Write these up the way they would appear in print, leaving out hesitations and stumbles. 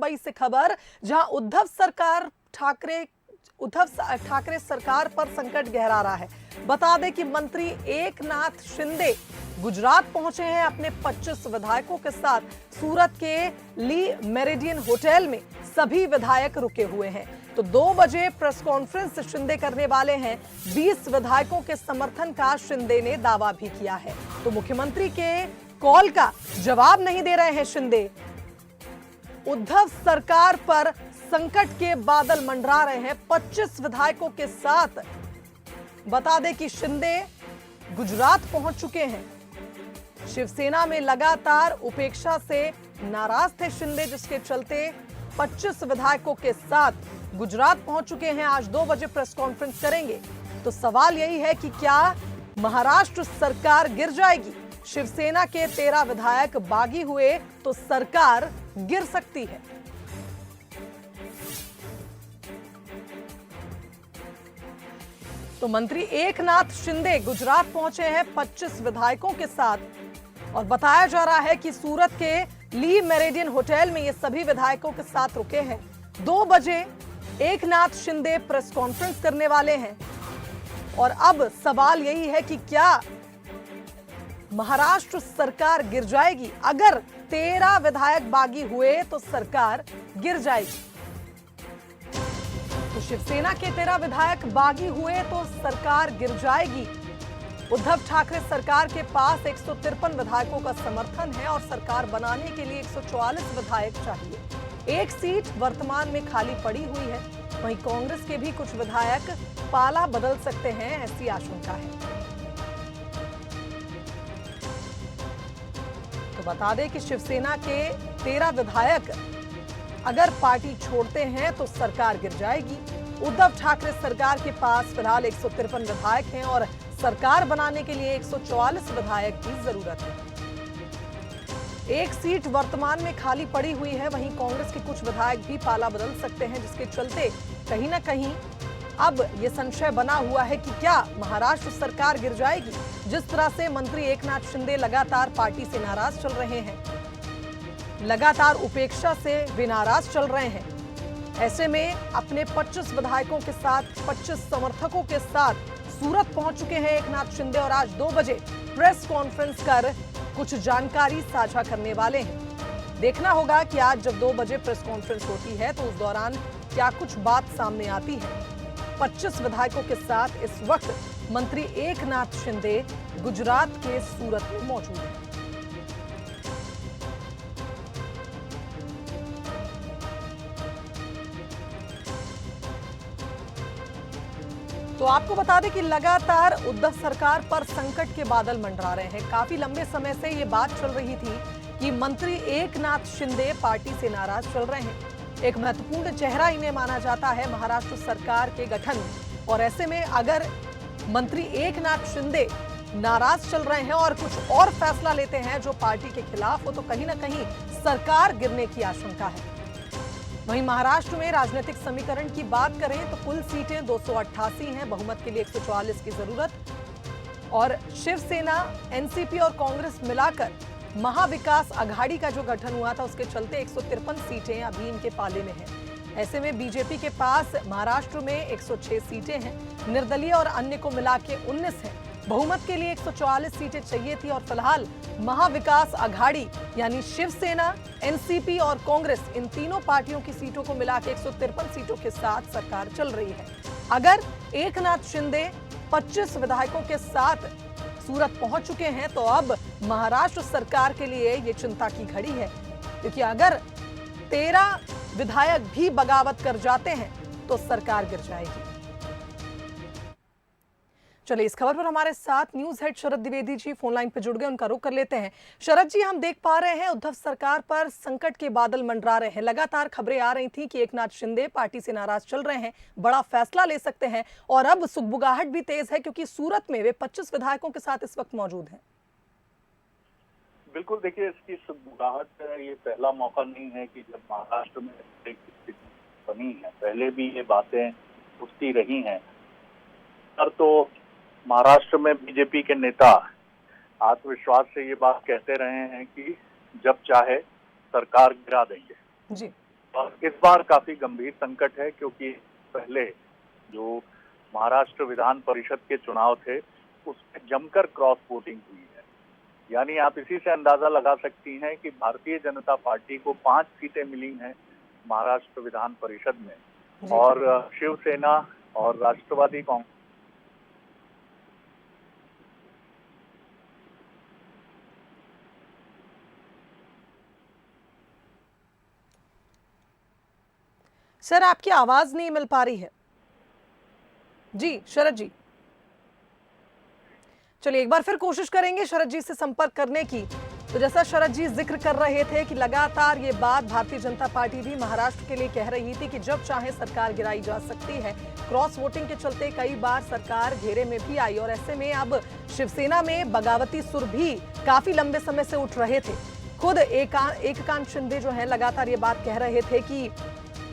मुंबई से खबर, जहां उद्धव ठाकरे सरकार पर संकट गहरा रहा है। बता दें कि मंत्री एकनाथ शिंदे गुजरात पहुंचे हैं अपने 25 विधायकों के साथ। सूरत के ली मेरिडियन होटल में सभी विधायक रुके हुए हैं। तो 2 बजे प्रेस कॉन्फ्रेंस शिंदे करने वाले हैं। 20 विधायकों के समर्थन का शिंदे ने दावा भी किया है। तो मुख्यमंत्री के कॉल का जवाब नहीं दे रहे हैं शिंदे। उद्धव सरकार पर संकट के बादल मंडरा रहे हैं 25 विधायकों के साथ। बता दें कि शिंदे गुजरात पहुंच चुके हैं। शिवसेना में लगातार उपेक्षा से नाराज थे शिंदे, जिसके चलते 25 विधायकों के साथ गुजरात पहुंच चुके हैं। आज 2 बजे प्रेस कॉन्फ्रेंस करेंगे। तो सवाल यही है कि क्या महाराष्ट्र सरकार गिर जाएगी? शिवसेना के 13 विधायक बागी हुए तो सरकार गिर सकती है। तो मंत्री एकनाथ शिंदे गुजरात पहुंचे हैं 25 विधायकों के साथ, और बताया जा रहा है कि सूरत के ली मेरिडियन होटल में ये सभी विधायकों के साथ रुके हैं। 2 बजे एकनाथ शिंदे प्रेस कॉन्फ्रेंस करने वाले हैं। और अब सवाल यही है कि क्या महाराष्ट्र सरकार गिर जाएगी? अगर 13 विधायक बागी हुए तो सरकार गिर जाएगी। तो शिवसेना के 13 विधायक बागी हुए तो सरकार गिर जाएगी। उद्धव ठाकरे सरकार के पास 153 विधायकों का समर्थन है और सरकार बनाने के लिए 144 विधायक चाहिए। एक सीट वर्तमान में खाली पड़ी हुई है। वहीं कांग्रेस के भी कुछ विधायक पाला बदल सकते हैं, ऐसी आशंका है। तो बता दें कि शिवसेना के 13 विधायक अगर पार्टी छोड़ते हैं तो सरकार गिर जाएगी। उद्धव ठाकरे सरकार के पास फिलहाल 153 विधायक हैं और सरकार बनाने के लिए 144 विधायक की जरूरत है। एक सीट वर्तमान में खाली पड़ी हुई है। वहीं कांग्रेस के कुछ विधायक भी पाला बदल सकते हैं, जिसके चलते कहीं ना कहीं अब यह संशय बना हुआ है कि क्या महाराष्ट्र सरकार गिर जाएगी। जिस तरह से मंत्री एकनाथ शिंदे लगातार पार्टी से नाराज चल रहे हैं, लगातार उपेक्षा से वे नाराज चल रहे हैं, ऐसे में अपने 25 विधायकों के साथ 25 समर्थकों के साथ सूरत पहुंच चुके हैं एकनाथ शिंदे और आज 2 बजे प्रेस कॉन्फ्रेंस कर कुछ जानकारी साझा करने वाले हैं। देखना होगा कि आज जब 2 बजे प्रेस कॉन्फ्रेंस होती है तो उस दौरान क्या कुछ बात सामने आती है। 25 विधायकों के साथ इस वक्त मंत्री एकनाथ शिंदे गुजरात के सूरत में मौजूद हैं। तो आपको बता दें कि लगातार उद्धव सरकार पर संकट के बादल मंडरा रहे हैं। काफी लंबे समय से ये बात चल रही थी कि मंत्री एकनाथ शिंदे पार्टी से नाराज चल रहे हैं। एक महत्वपूर्ण चेहरा इन्हें माना जाता है महाराष्ट्र सरकार के गठन में, और ऐसे में अगर मंत्री एकनाथ शिंदे नाराज चल रहे हैं और कुछ और फैसला लेते हैं जो पार्टी के खिलाफ हो, तो कहीं ना कहीं सरकार गिरने की आशंका है। वहीं महाराष्ट्र में राजनीतिक समीकरण की बात करें तो कुल सीटें 288 हैं, बहुमत के लिए 144 की जरूरत, और शिवसेना, एनसीपी और कांग्रेस मिलाकर महाविकास आघाड़ी का जो गठन हुआ था उसके चलते 153 सीटें अभी इनके पाले में हैं। ऐसे में बीजेपी के पास महाराष्ट्र में 106 सीटें हैं, निर्दलीय और अन्य को मिला के 19 हैं। बहुमत के लिए 144 सीटें चाहिए थी और फिलहाल महाविकास आघाड़ी यानी शिवसेना, एनसीपी और कांग्रेस, इन तीनों पार्टियों की सीटों को मिला के 153 सीटों के साथ सरकार चल रही है। अगर एकनाथ शिंदे 25 विधायकों के साथ सूरत पहुंच चुके हैं तो अब महाराष्ट्र सरकार के लिए ये चिंता की घड़ी है, क्योंकि अगर 13 विधायक भी बगावत कर जाते हैं तो सरकार गिर जाएगी। चलिए, इस खबर पर हमारे साथ न्यूज हेड शरद द्विवेदी जी फोन लाइन पर जुड़ गए, उनका रुख कर लेते हैं। शरद जी, हम देख पा रहे हैं उद्धव सरकार पर संकट के बादल मंडरा रहे हैं। लगातार खबरें आ रही थी कि एकनाथ शिंदे पार्टी से नाराज चल रहे हैं, बड़ा फैसला ले सकते हैं, और अब सुगबुगाहट भी तेज है क्योंकि सूरत में वे 25 विधायकों के साथ इस वक्त मौजूद हैं। बिल्कुल, देखिए, इसकी सुगबुगाहट ये पहला मौका नहीं है कि जब महाराष्ट्र में स्थिति बनी है, पहले भी ये बातें उठती रही हैं। तो महाराष्ट्र में बीजेपी के नेता आत्मविश्वास से ये बात कहते रहे हैं कि जब चाहे सरकार गिरा देंगे। जी। और इस बार काफी गंभीर संकट है, क्योंकि पहले जो महाराष्ट्र विधान परिषद के चुनाव थे उसमें जमकर क्रॉस वोटिंग हुई है। यानी आप इसी से अंदाजा लगा सकती हैं कि भारतीय जनता पार्टी को 5 सीटें मिली हैं महाराष्ट्र विधान परिषद में, और शिवसेना और राष्ट्रवादी कांग्रेस सर आपकी आवाज नहीं मिल पा रही है। जी शरद जी, चलिए एक बार फिर कोशिश करेंगे शरद जी से संपर्क करने की। तो जैसा शरद जी जिक्र कर रहे थे कि लगातार ये बात भारतीय जनता पार्टी भी महाराष्ट्र के लिए कह रही थी कि जब चाहे सरकार गिराई जा सकती है। क्रॉस वोटिंग के चलते कई बार सरकार घेरे में भी आई और ऐसे में अब शिवसेना में बगावती सुर भी काफी लंबे समय से उठ रहे थे। खुद एकनाथ शिंदे जो है लगातार ये बात कह रहे थे कि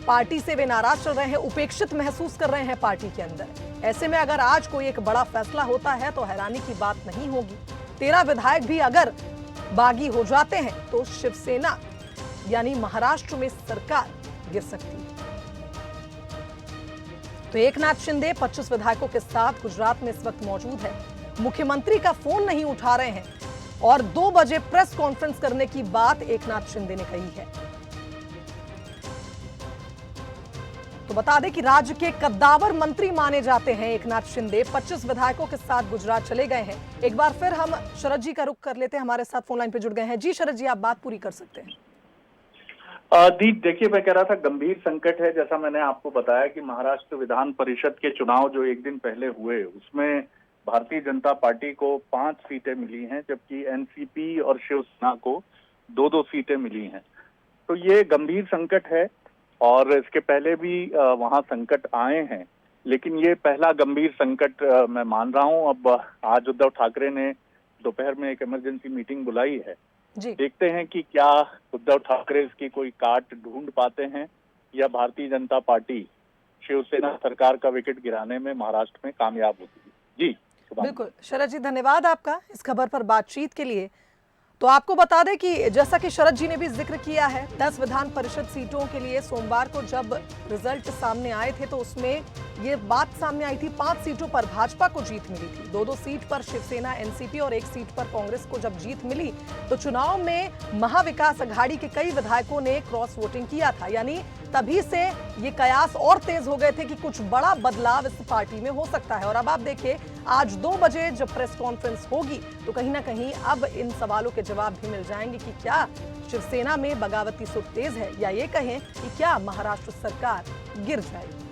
पार्टी से वे नाराज चल रहे हैं, उपेक्षित महसूस कर रहे हैं पार्टी के अंदर। ऐसे में अगर आज कोई एक बड़ा फैसला होता है तो हैरानी की बात नहीं होगी। 13 विधायक भी अगर बागी हो जाते हैं तो शिवसेना यानी महाराष्ट्र में सरकार गिर सकती है। तो एकनाथ शिंदे 25 विधायकों के साथ गुजरात में इस वक्त मौजूद है। मुख्यमंत्री का फोन नहीं उठा रहे हैं और 2 बजे प्रेस कॉन्फ्रेंस करने की बात एकनाथ शिंदे ने कही है। तो बता दें कि राज्य के कद्दावर मंत्री माने जाते हैं एकनाथ शिंदे। 25 विधायकों के साथ गुजरात चले गए हैं। एक बार फिर हम शरद जी का रुख कर लेते हैं, हमारे साथ फोन लाइन पे जुड़ गए हैं। जी शरद जी, आप बात पूरी कर सकते हैं। दीप, देखिए मैं कह रहा था गंभीर संकट है। जैसा मैंने आपको बताया कि महाराष्ट्र विधान परिषद के चुनाव जो एक दिन पहले हुए उसमें भारतीय जनता पार्टी को 5 सीटें मिली हैं, जबकि एनसीपी और शिवसेना को 2-2 सीटें मिली हैं। तो ये गंभीर संकट है और इसके पहले भी वहां संकट आए हैं, लेकिन ये पहला गंभीर संकट मैं मान रहा हूं। अब आज उद्धव ठाकरे ने दोपहर में एक इमरजेंसी मीटिंग बुलाई है। देखते हैं कि क्या उद्धव ठाकरे इसकी कोई काट ढूंढ पाते हैं या भारतीय जनता पार्टी शिवसेना सरकार का विकेट गिराने में महाराष्ट्र में कामयाब होती है। जी बिल्कुल शरद जी, धन्यवाद आपका इस खबर पर बातचीत के लिए। तो आपको बता दें कि जैसा कि शरद जी ने भी जिक्र किया है, 10 विधान परिषद सीटों के लिए सोमवार को जब रिजल्ट सामने आए थे तो उसमें ये बात सामने आई थी 5 सीटों पर भाजपा को जीत मिली थी। 2-2 सीट पर शिवसेना, एनसीपी और 1 सीट पर कांग्रेस को जब जीत मिली तो चुनाव में महाविकास अघाड़ी के कई विधायकों ने क्रॉस वोटिंग किया था। यानी तभी से ये कयास और तेज हो गए थे कि कुछ बड़ा बदलाव इस पार्टी में हो सकता है। और अब आप देखिए आज 2 बजे जब प्रेस कॉन्फ्रेंस होगी तो कहीं ना कहीं अब इन सवालों के जवाब भी मिल जाएंगे कि क्या शिवसेना में बगावती सुर तेज है या ये कहें कि क्या महाराष्ट्र सरकार गिर जाएगी।